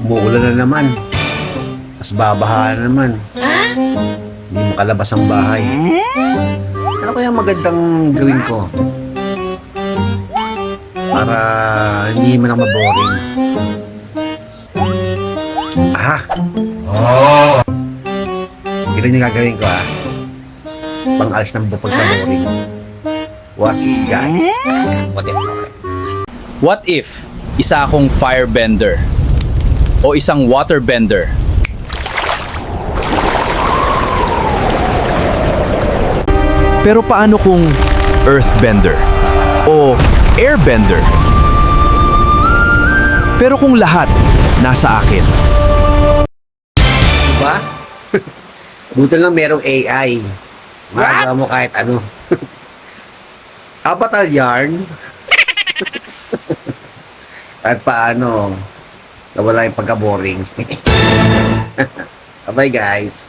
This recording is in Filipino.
Umuulan na naman. Tapos babaha na naman. Hindi makalabas ang bahay. Ano kaya magandang gawin ko? Para hindi man ako maboring. Ganun yung gagawin ko pang-alis ng pagka-boring. Watch this, guys. What if isa akong firebender o isang waterbender? Pero paano kung earthbender o airbender? Pero kung lahat nasa akin? Diba? Buti lang merong AI. Magawa mo kahit ano. Avatar yarn. At paano nawala yung pagka-boring. Bye guys.